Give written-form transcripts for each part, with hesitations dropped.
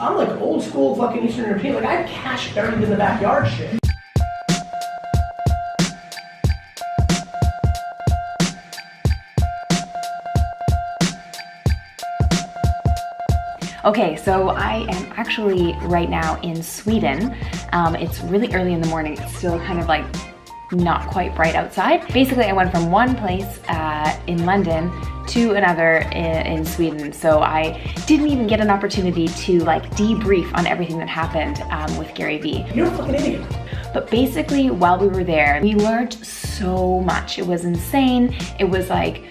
I'm like old school fucking Eastern European. Like I have cash buried in the backyard shit. Okay, so I am actually right now in Sweden. It's really early in the morning. It's still kind of like not quite bright outside. Basically, I went from one place in London to another in Sweden. So I didn't even get an opportunity to like debrief on everything that happened with Gary Vee. You're a fucking idiot. But basically, while we were there, we learned so much. It was insane. It was like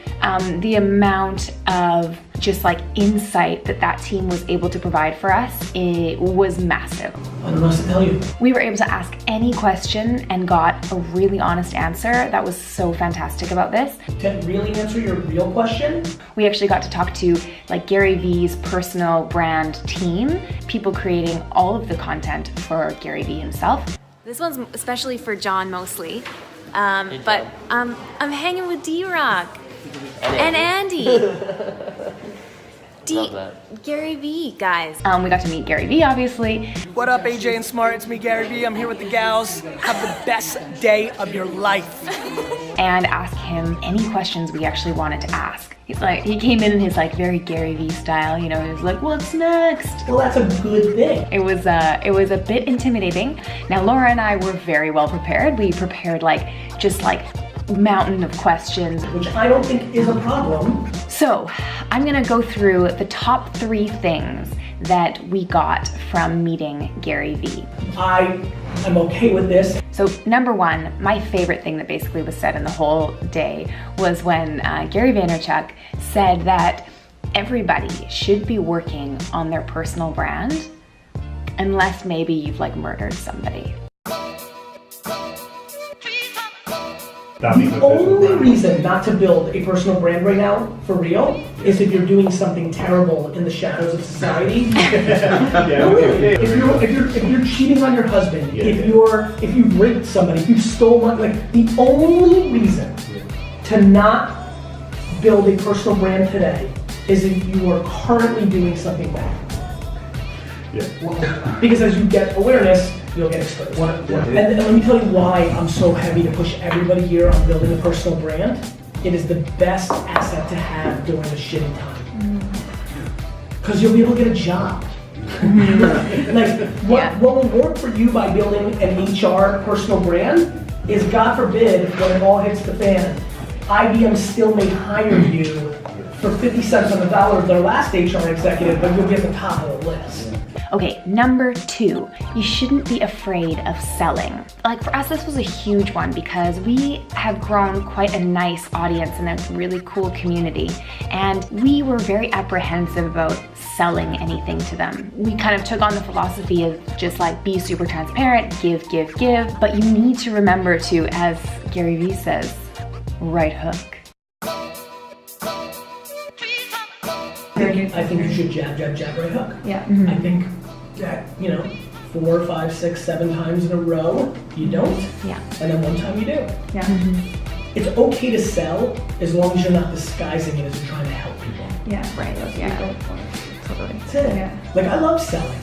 the amount of just like insight that team was able to provide for us, it was massive. I don't know what to tell you. We were able to ask any question and got a really honest answer. That was so fantastic about this. To really answer your real question? We actually got to talk to like Gary Vee's personal brand team, people creating all of the content for Gary Vee himself. This one's especially for John mostly, but I'm hanging with D-Rock and Andy. Love that. Gary Vee, guys. We got to meet Gary Vee, obviously. What up, AJ and Smart? It's me, Gary Vee. I'm here with the gals. Have the best day of your life. And ask him any questions we actually wanted to ask. He's like, he came in his like very Gary Vee style, you know, he was like, what's next? Well, that's a good thing. It was a bit intimidating. Now, Laura and I were very well prepared. We prepared like, just like mountain of questions. Which I don't think is a problem. So, I'm gonna go through the top 3 things that we got from meeting Gary Vee. I am okay with this. So number 1, my favorite thing that basically was said in the whole day was when Gary Vaynerchuk said that everybody should be working on their personal brand unless maybe you've like murdered somebody. The only reason not to build a personal brand right now, for real, is if you're doing something terrible in the shadows of society. No, really. If you're cheating on your husband, if you've raped somebody, if you stole money, like the only reason to not build a personal brand today is if you are currently doing something bad. Because as you get awareness, you'll get exposed. And let me tell you why I'm so heavy to push everybody here on building a personal brand. It is the best asset to have during a shitty time. Because you'll be able to get a job. Like, what will work for you by building an HR personal brand is, God forbid, when it all hits the fan, IBM still may hire you for 50 cents on the dollar of their last HR executive, but you'll be at the top of the list. Okay, number 2, you shouldn't be afraid of selling. Like for us, this was a huge one because we have grown quite a nice audience and a really cool community. And we were very apprehensive about selling anything to them. We kind of took on the philosophy of just like be super transparent, give, but you need to remember to, as Gary Vee says, right hook. I think you should jab, right hook. Yeah. I think that, 4, 5, 6, 7 times in a row, you don't. Yeah. And then one time you do. Yeah. It's okay to sell as long as you're not disguising it as you're trying to help people. Yeah. Right. Yeah. Totally. That's it. Yeah. Like, I love selling,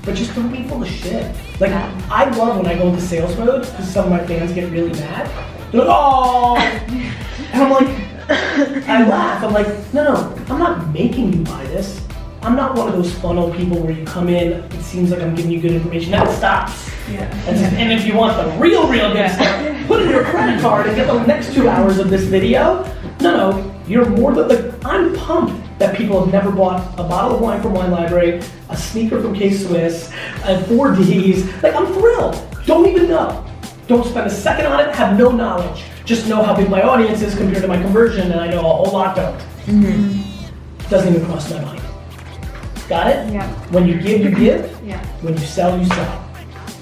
but just don't be full of shit. Like, I love when I go into sales mode because some of my fans get really mad. They're like, oh! And I'm like, I laugh. I'm like, no, I'm not making you buy this. I'm not one of those funnel people where you come in, it seems like I'm giving you good information, then it stops. Yeah. And if you want the real good stuff, put in your credit card and get the next 2 hours of this video. No, you're more than, like, I'm pumped that people have never bought a bottle of wine from Wine Library, a sneaker from K-Swiss, 4Ds. Like, I'm thrilled. Don't even know. Don't spend a second on it, have no knowledge. Just know how big my audience is compared to my conversion, and I know a whole lot don't. Doesn't even cross my mind. Got it? Yeah. When you give, you give. Yeah. When you sell, you sell.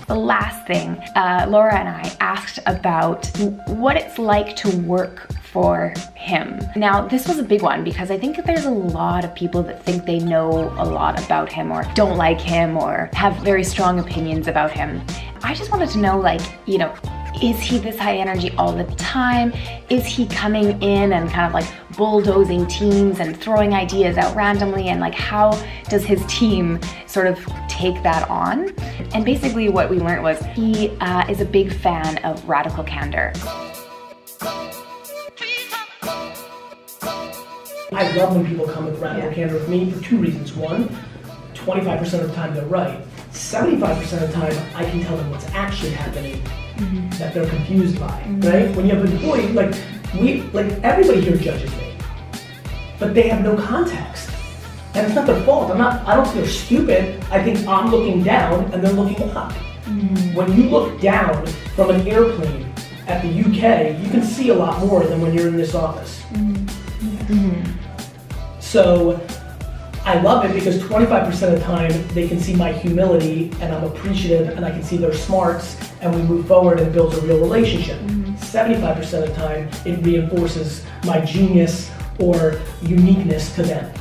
The last thing, Laura and I asked about what it's like to work for him. Now, this was a big one because I think that there's a lot of people that think they know a lot about him or don't like him or have very strong opinions about him. I just wanted to know, like, is he this high energy all the time? Is he coming in and kind of like bulldozing teams and throwing ideas out randomly? And like, how does his team sort of take that on? And basically what we learned was he is a big fan of radical candor. I love when people come with radical candor with me for two reasons. One, 25% of the time they're right. 75% of the time, I can tell them what's actually happening that they're confused by, right? When you have an employee, like everybody here judges me, but they have no context. And it's not their fault. I don't think they're stupid. I think I'm looking down and they're looking up. When you look down from an airplane at the UK, you can see a lot more than when you're in this office. So I love it because 25% of the time they can see my humility and I'm appreciative and I can see their smarts and we move forward and build a real relationship. 75% of the time it reinforces my genius or uniqueness to them.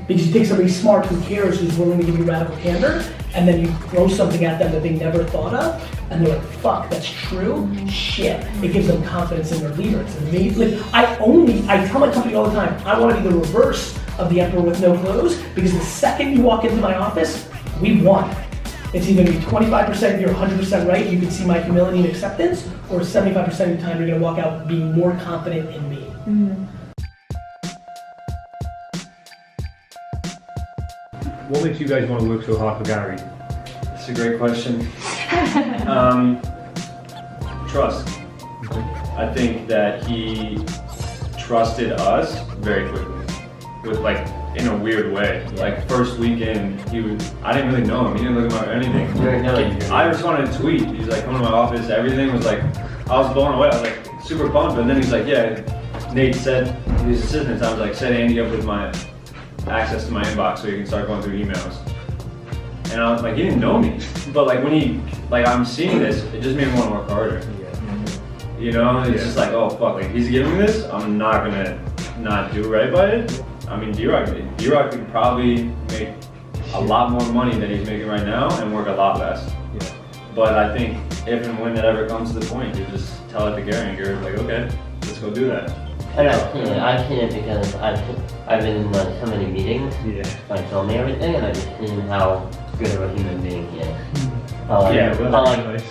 Because you take somebody smart who cares, who's willing to give you radical candor, and then you throw something at them that they never thought of, and they're like, fuck, that's true? Shit. It gives them confidence in their leader. It's amazing. Like, I tell my company all the time, I want to be the reverse of the emperor with no clothes, because the second you walk into my office, we won. It's either going to be 25% you're 100% right, you can see my humility and acceptance, or 75% of the time you're going to walk out being more confident in me. What makes you guys want to work so hard for Gary? That's a great question. Trust. I think that he trusted us very quickly, with like, in a weird way. Like first weekend, I didn't really know him. He didn't look at my anything. I responded to a tweet. He's like, come to my office. Everything was like, I was blown away. I was like super pumped. And then he's like, yeah, Nate said, his assistant, I was like, set Andy up with my access to my inbox so you can start going through emails. And I was like, he didn't know me. But like when I'm seeing this, it just made me want to work harder. You know, it's just like, oh fuck, like he's giving me this, I'm not gonna not do right by it. I mean, D-Rock could probably make a lot more money than he's making right now and work a lot less. But I think if and when that ever comes to the point, you just tell it to Gary and Gary's like, okay, let's go do that. And I've seen it because I've been in so many meetings, like filming everything, and I've just seen how good of a human being he is.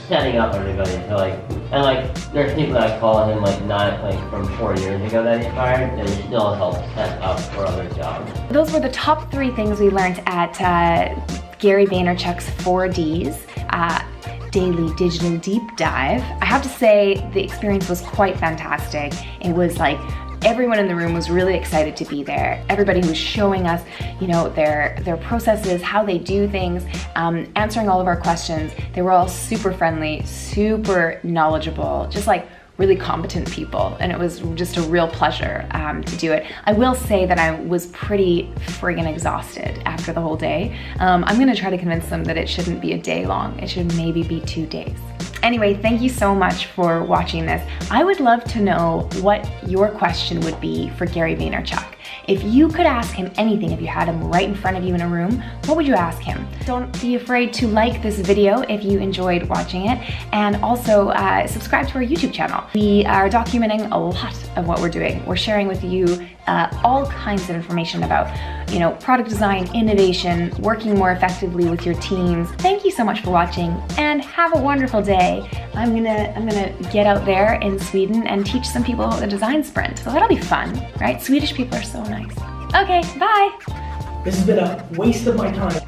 Setting up everybody to and there's people that call him not from 4 years ago that he fired, that he still helps set up for other jobs. Those were the top 3 things we learned at Gary Vaynerchuk's 4Ds. Daily Digital Deep Dive. I have to say the experience was quite fantastic. It was like everyone in the room was really excited to be there. Everybody was showing us, their processes, how they do things, answering all of our questions. They were all super friendly, super knowledgeable, just like really competent people, and it was just a real pleasure to do it. I will say that I was pretty friggin' exhausted after the whole day. I'm gonna try to convince them that it shouldn't be a day long. It should maybe be 2 days. Anyway, thank you so much for watching this. I would love to know what your question would be for Gary Vaynerchuk. If you could ask him anything, if you had him right in front of you in a room, what would you ask him? Don't be afraid to like this video if you enjoyed watching it, and also subscribe to our YouTube channel. We are documenting a lot of what we're doing. We're sharing with you all kinds of information about, product design, innovation, working more effectively with your teams. Thank you so much for watching, and have a wonderful day. I'm gonna get out there in Sweden and teach some people the design sprint. So that'll be fun, right? Swedish people are so nice. Okay, bye. This has been a waste of my time.